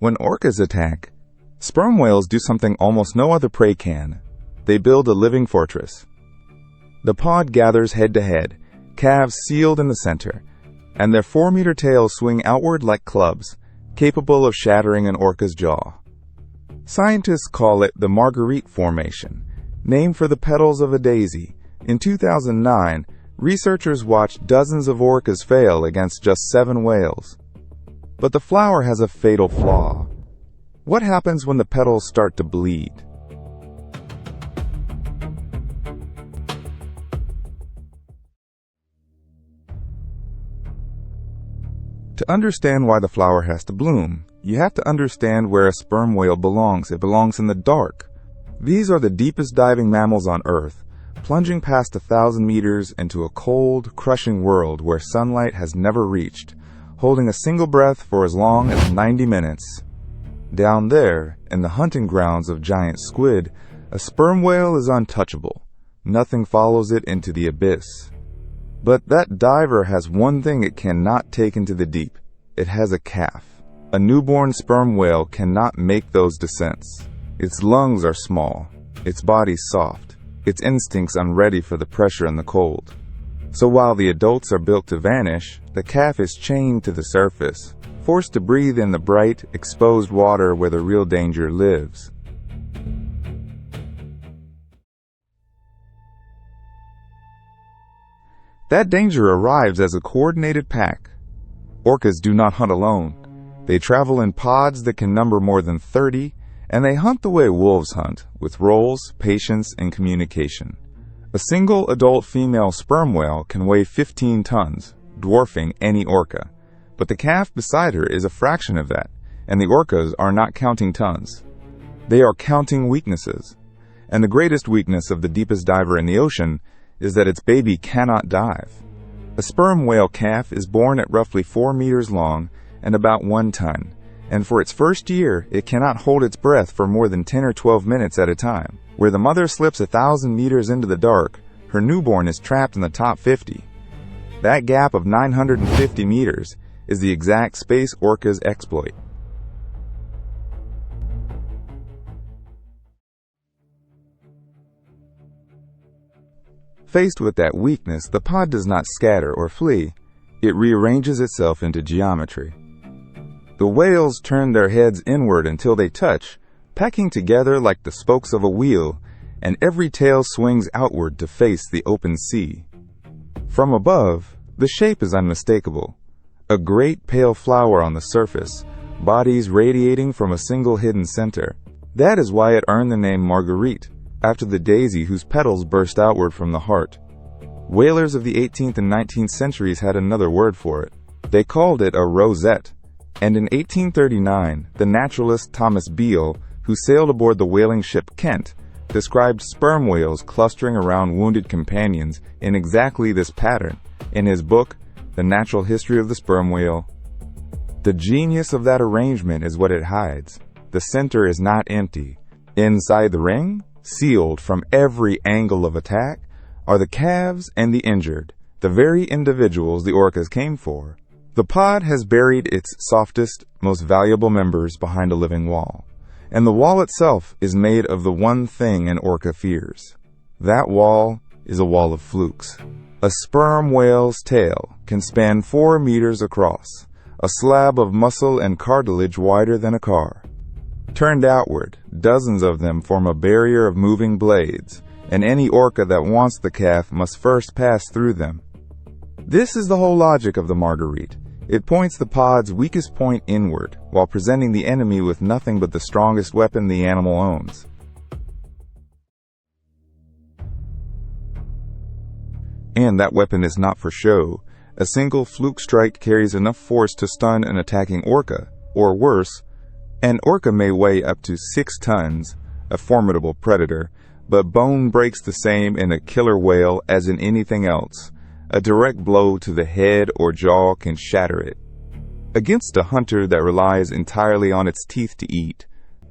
When orcas attack, sperm whales do something almost no other prey can. They build a living fortress. The pod gathers head-to-head, calves sealed in the center, and their 4-meter tails swing outward like clubs, capable of shattering an orca's jaw. Scientists call it the marguerite formation, named for the petals of a daisy. In 2009, researchers watched dozens of orcas fail against just 7 whales. But the flower has a fatal flaw. What happens when the petals start to bleed? To understand why the flower has to bloom, you have to understand where a sperm whale belongs. It belongs in the dark. These are the deepest diving mammals on Earth, plunging past 1,000 meters into a cold, crushing world where sunlight has never reached, holding a single breath for as long as 90 minutes. Down there, in the hunting grounds of giant squid, a sperm whale is untouchable. Nothing follows it into the abyss. But that diver has one thing it cannot take into the deep. It has a calf. A newborn sperm whale cannot make those descents. Its lungs are small, its body soft, its instincts unready for the pressure and the cold. So while the adults are built to vanish, the calf is chained to the surface, forced to breathe in the bright, exposed water where the real danger lives. That danger arrives as a coordinated pack. Orcas do not hunt alone. They travel in pods that can number more than 30, and they hunt the way wolves hunt, with roles, patience, and communication. A single adult female sperm whale can weigh 15 tons, dwarfing any orca. But the calf beside her is a fraction of that, and the orcas are not counting tons. They are counting weaknesses. And the greatest weakness of the deepest diver in the ocean is that its baby cannot dive. A sperm whale calf is born at roughly 4 meters long and about 1 ton, and for its first year, it cannot hold its breath for more than 10 or 12 minutes at a time. Where the mother slips 1,000 meters into the dark, her newborn is trapped in the top 50. That gap of 950 meters is the exact space orcas exploit. Faced with that weakness, the pod does not scatter or flee. It rearranges itself into geometry. The whales turn their heads inward until they touch, packing together like the spokes of a wheel, and every tail swings outward to face the open sea. From above, the shape is unmistakable. A great pale flower on the surface, bodies radiating from a single hidden center. That is why it earned the name marguerite, after the daisy whose petals burst outward from the heart. Whalers of the 18th and 19th centuries had another word for it. They called it a rosette. And in 1839, the naturalist Thomas Beale, who sailed aboard the whaling ship Kent, described sperm whales clustering around wounded companions in exactly this pattern in his book, The Natural History of the Sperm Whale. The genius of that arrangement is what it hides. The center is not empty. Inside the ring, sealed from every angle of attack, are the calves and the injured, the very individuals the orcas came for. The pod has buried its softest, most valuable members behind a living wall, and the wall itself is made of the one thing an orca fears. That wall is a wall of flukes. A sperm whale's tail can span 4 meters across, a slab of muscle and cartilage wider than a car. Turned outward, dozens of them form a barrier of moving blades, and any orca that wants the calf must first pass through them. This is the whole logic of the marguerite. It points the pod's weakest point inward, while presenting the enemy with nothing but the strongest weapon the animal owns. And that weapon is not for show. A single fluke strike carries enough force to stun an attacking orca, or worse, an orca may weigh up to 6 tons, a formidable predator, but bone breaks the same in a killer whale as in anything else. A direct blow to the head or jaw can shatter it. Against a hunter that relies entirely on its teeth to eat,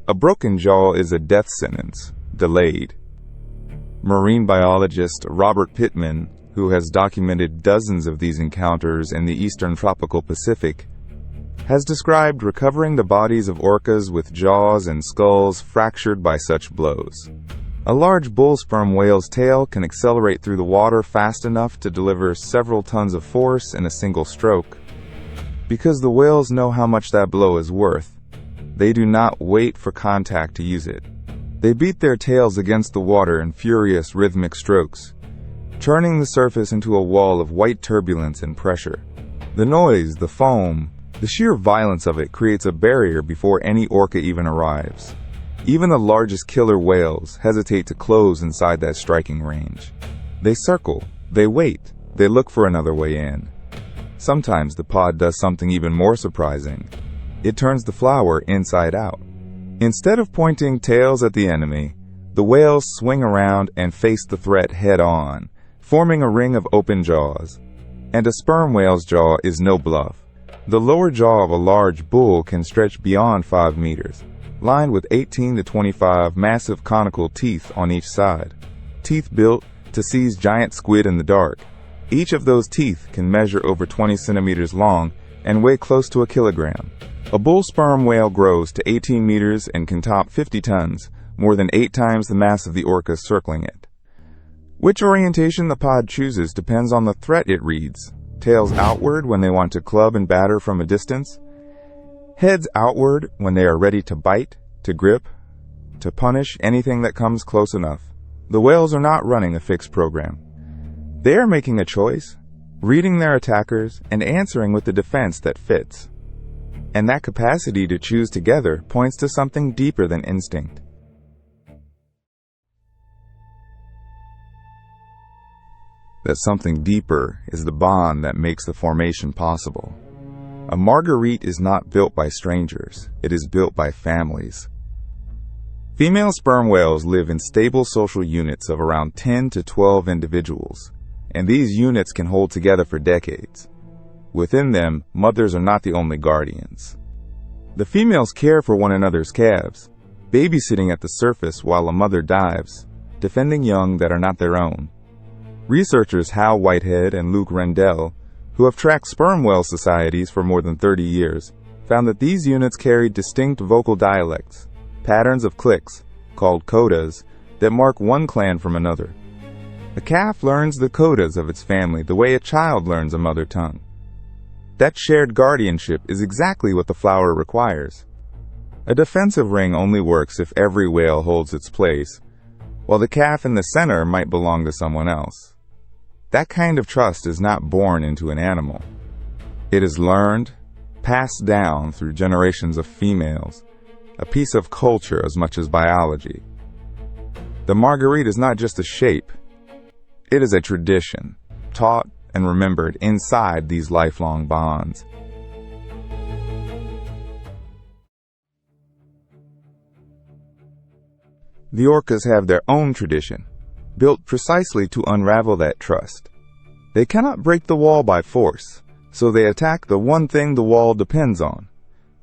a broken jaw is a death sentence, delayed. Marine biologist Robert Pittman, who has documented dozens of these encounters in the eastern tropical Pacific, has described recovering the bodies of orcas with jaws and skulls fractured by such blows. A large bull sperm whale's tail can accelerate through the water fast enough to deliver several tons of force in a single stroke. Because the whales know how much that blow is worth, they do not wait for contact to use it. They beat their tails against the water in furious rhythmic strokes, turning the surface into a wall of white turbulence and pressure. The noise, the foam, the sheer violence of it creates a barrier before any orca even arrives. Even the largest killer whales hesitate to close inside that striking range. They circle, they wait, they look for another way in. Sometimes the pod does something even more surprising. It turns the flower inside out. Instead of pointing tails at the enemy, the whales swing around and face the threat head-on, forming a ring of open jaws. And a sperm whale's jaw is no bluff. The lower jaw of a large bull can stretch beyond 5 meters, lined with 18 to 25 massive conical teeth on each side. Teeth built to seize giant squid in the dark. Each of those teeth can measure over 20 centimeters long and weigh close to a kilogram. A bull sperm whale grows to 18 meters and can top 50 tons, more than 8 times the mass of the orca circling it. Which orientation the pod chooses depends on the threat it reads. Tails outward when they want to club and batter from a distance. Heads outward when they are ready to bite, to grip, to punish anything that comes close enough. The whales are not running a fixed program. They are making a choice, reading their attackers, and answering with the defense that fits. And that capacity to choose together points to something deeper than instinct. That something deeper is the bond that makes the formation possible. A marguerite is not built by strangers, it is built by families. Female sperm whales live in stable social units of around 10 to 12 individuals, and these units can hold together for decades. Within them, mothers are not the only guardians. The females care for one another's calves, babysitting at the surface while a mother dives, defending young that are not their own. Researchers Hal Whitehead and Luke Rendell, who have tracked sperm whale societies for more than 30 years, found that these units carried distinct vocal dialects, patterns of clicks, called codas, that mark one clan from another. A calf learns the codas of its family the way a child learns a mother tongue. That shared guardianship is exactly what the flower requires. A defensive ring only works if every whale holds its place, while the calf in the center might belong to someone else. That kind of trust is not born into an animal. It is learned, passed down through generations of females, a piece of culture as much as biology. The marguerite is not just a shape, it is a tradition, taught and remembered inside these lifelong bonds. The orcas have their own tradition, built precisely to unravel that trust. They cannot break the wall by force, so they attack the one thing the wall depends on: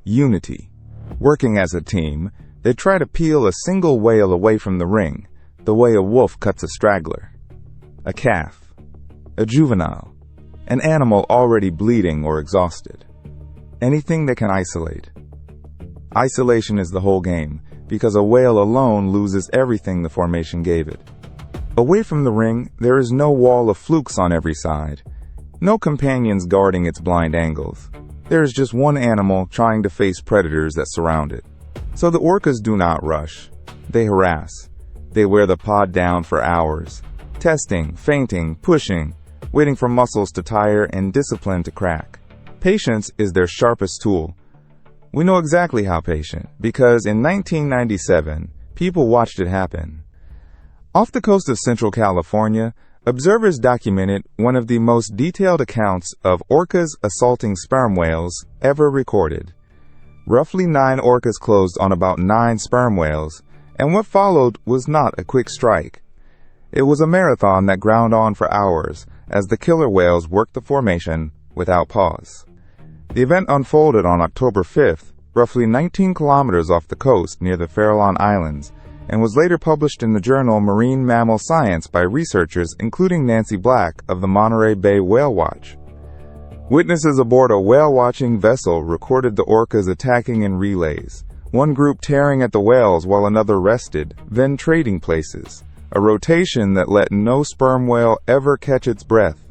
unity. Working as a team, they try to peel a single whale away from the ring, the way a wolf cuts a straggler. A calf, a juvenile, an animal already bleeding or exhausted. Anything that can isolate. Isolation is the whole game, because a whale alone loses everything the formation gave it. Away from the ring, there is no wall of flukes on every side, no companions guarding its blind angles. There is just one animal trying to face predators that surround it. So the orcas do not rush. They harass. They wear the pod down for hours, testing, feinting, pushing, waiting for muscles to tire and discipline to crack. Patience is their sharpest tool. We know exactly how patient, because in 1997, people watched it happen. Off the coast of Central California, observers documented one of the most detailed accounts of orcas assaulting sperm whales ever recorded. Roughly 9 orcas closed on about 9 sperm whales, and what followed was not a quick strike. It was a marathon that ground on for hours as the killer whales worked the formation without pause. The event unfolded on October 5th, roughly 19 kilometers off the coast near the Farallon Islands, and was later published in the journal Marine Mammal Science by researchers including Nancy Black of the Monterey Bay Whale Watch. Witnesses aboard a whale-watching vessel recorded the orcas attacking in relays, one group tearing at the whales while another rested, then trading places, a rotation that let no sperm whale ever catch its breath.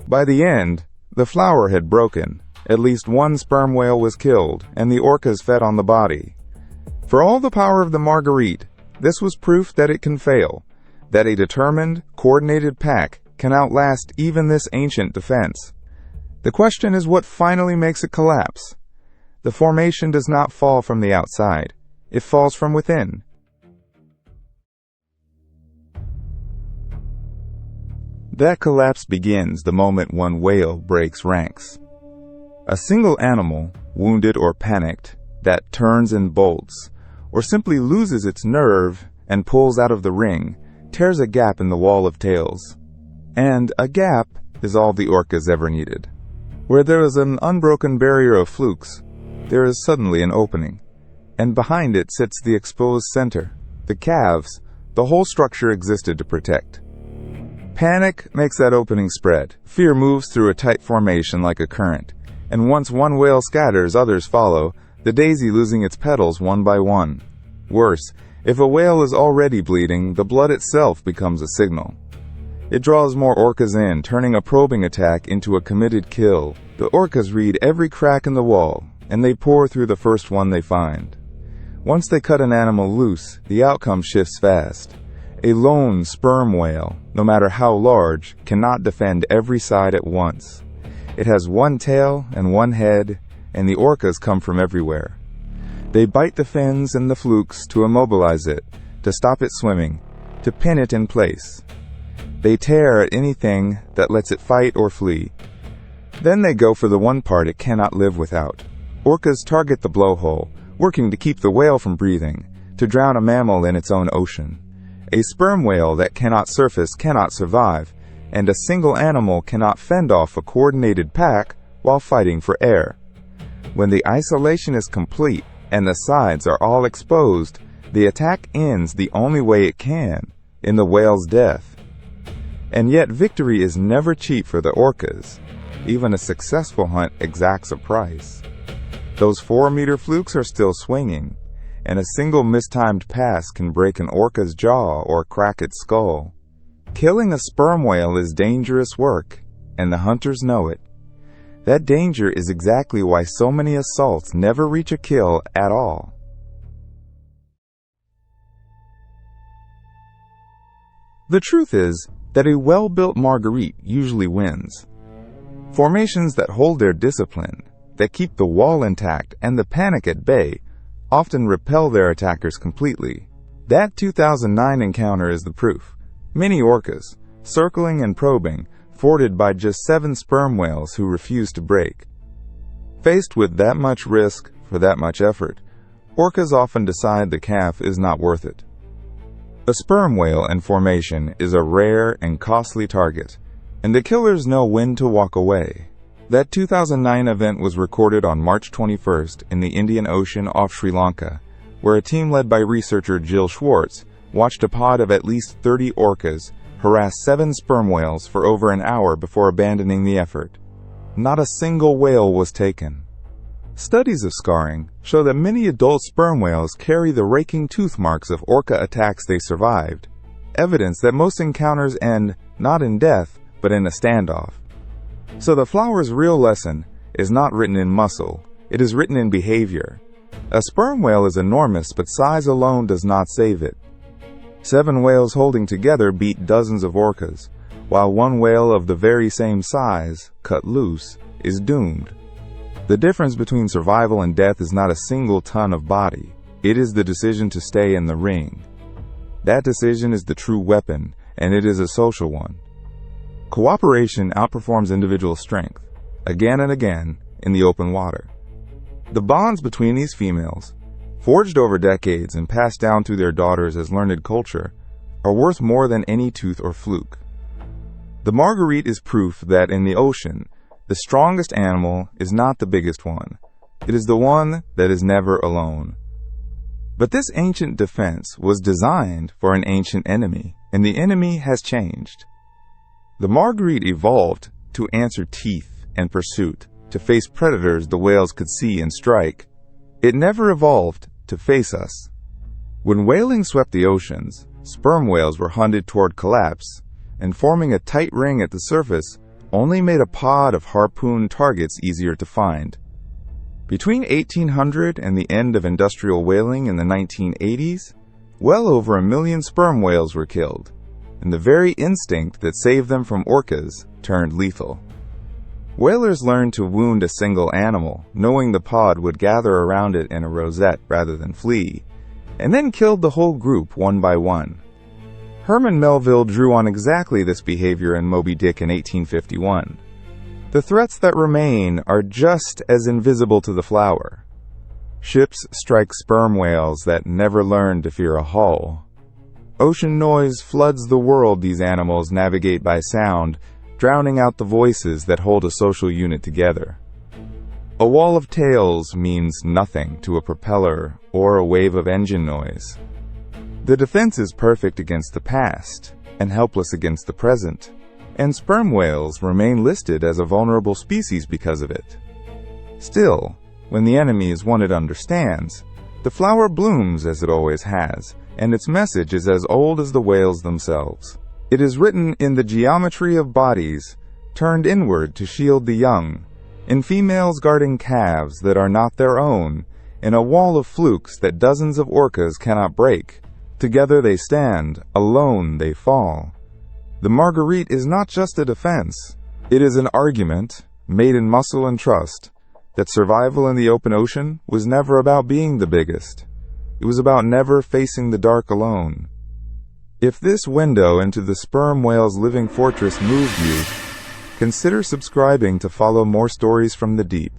By the end, the flower had broken. At least one sperm whale was killed, and the orcas fed on the body. For all the power of the marguerite, this was proof that it can fail, that a determined, coordinated pack can outlast even this ancient defense. The question is what finally makes it collapse. The formation does not fall from the outside. It falls from within. That collapse begins the moment one whale breaks ranks. A single animal, wounded or panicked, that turns and bolts, or simply loses its nerve and pulls out of the ring, tears a gap in the wall of tails. And a gap is all the orcas ever needed. Where there is an unbroken barrier of flukes, there is suddenly an opening, and behind it sits the exposed center, the calves, the whole structure existed to protect. Panic makes that opening spread. Fear moves through a tight formation like a current, and once one whale scatters, others follow, the daisy losing its petals one by one. Worse, if a whale is already bleeding, the blood itself becomes a signal. It draws more orcas in, turning a probing attack into a committed kill. The orcas read every crack in the wall, and they pour through the first one they find. Once they cut an animal loose, the outcome shifts fast. A lone sperm whale, no matter how large, cannot defend every side at once. It has one tail and one head, and the orcas come from everywhere. They bite the fins and the flukes to immobilize it, to stop it swimming, to pin it in place. They tear at anything that lets it fight or flee. Then they go for the one part it cannot live without. Orcas target the blowhole, working to keep the whale from breathing, to drown a mammal in its own ocean. A sperm whale that cannot surface cannot survive, and a single animal cannot fend off a coordinated pack while fighting for air. When the isolation is complete and the sides are all exposed, the attack ends the only way it can, in the whale's death. And yet victory is never cheap for the orcas. Even a successful hunt exacts a price. Those 4-meter flukes are still swinging, and a single mistimed pass can break an orca's jaw or crack its skull. Killing a sperm whale is dangerous work, and the hunters know it. That danger is exactly why so many assaults never reach a kill at all. The truth is that a well-built marguerite usually wins. Formations that hold their discipline, that keep the wall intact and the panic at bay, often repel their attackers completely. That 2009 encounter is the proof. Many orcas, circling and probing, forded by just 7 sperm whales who refused to break. Faced with that much risk for that much effort, orcas often decide the calf is not worth it. A sperm whale in formation is a rare and costly target, and the killers know when to walk away. That 2009 event was recorded on March 21st in the Indian Ocean off Sri Lanka, where a team led by researcher Jill Schwartz watched a pod of at least 30 orcas harass 7 sperm whales for over an hour before abandoning the effort. Not a single whale was taken. Studies of scarring show that many adult sperm whales carry the raking tooth marks of orca attacks they survived, evidence that most encounters end not in death, but in a standoff. So the flower's real lesson is not written in muscle, it is written in behavior. A sperm whale is enormous, but size alone does not save it. 7 whales holding together beat dozens of orcas, while one whale of the very same size, cut loose, is doomed. The difference between survival and death is not a single ton of body. It is the decision to stay in the ring. That decision is the true weapon, and it is a social one. Cooperation outperforms individual strength, again and again, in the open water. The bonds between these females, forged over decades and passed down through their daughters as learned culture, are worth more than any tooth or fluke. The marguerite is proof that in the ocean, the strongest animal is not the biggest one. It is the one that is never alone. But this ancient defense was designed for an ancient enemy, and the enemy has changed. The marguerite evolved to answer teeth and pursuit, to face predators the whales could see and strike. It never evolved to face us. When whaling swept the oceans, sperm whales were hunted toward collapse, and forming a tight ring at the surface only made a pod of harpoon targets easier to find. Between 1800 and the end of industrial whaling in the 1980s, well over 1 million sperm whales were killed, and the very instinct that saved them from orcas turned lethal. Whalers learned to wound a single animal, knowing the pod would gather around it in a rosette rather than flee, and then killed the whole group one by one. Herman Melville drew on exactly this behavior in Moby Dick in 1851. The threats that remain are just as invisible to the flower. Ships strike sperm whales that never learn to fear a hull. Ocean noise floods the world these animals navigate by sound, drowning out the voices that hold a social unit together. A wall of tails means nothing to a propeller or a wave of engine noise. The defense is perfect against the past and helpless against the present, and sperm whales remain listed as a vulnerable species because of it. Still, when the enemy is one it understands, the flower blooms as it always has, and its message is as old as the whales themselves. It is written in the geometry of bodies, turned inward to shield the young, in females guarding calves that are not their own, in a wall of flukes that dozens of orcas cannot break. Together they stand, alone they fall. The marguerite is not just a defense. It is an argument, made in muscle and trust, that survival in the open ocean was never about being the biggest. It was about never facing the dark alone. If this window into the sperm whale's living fortress moved you, consider subscribing to follow more stories from the deep.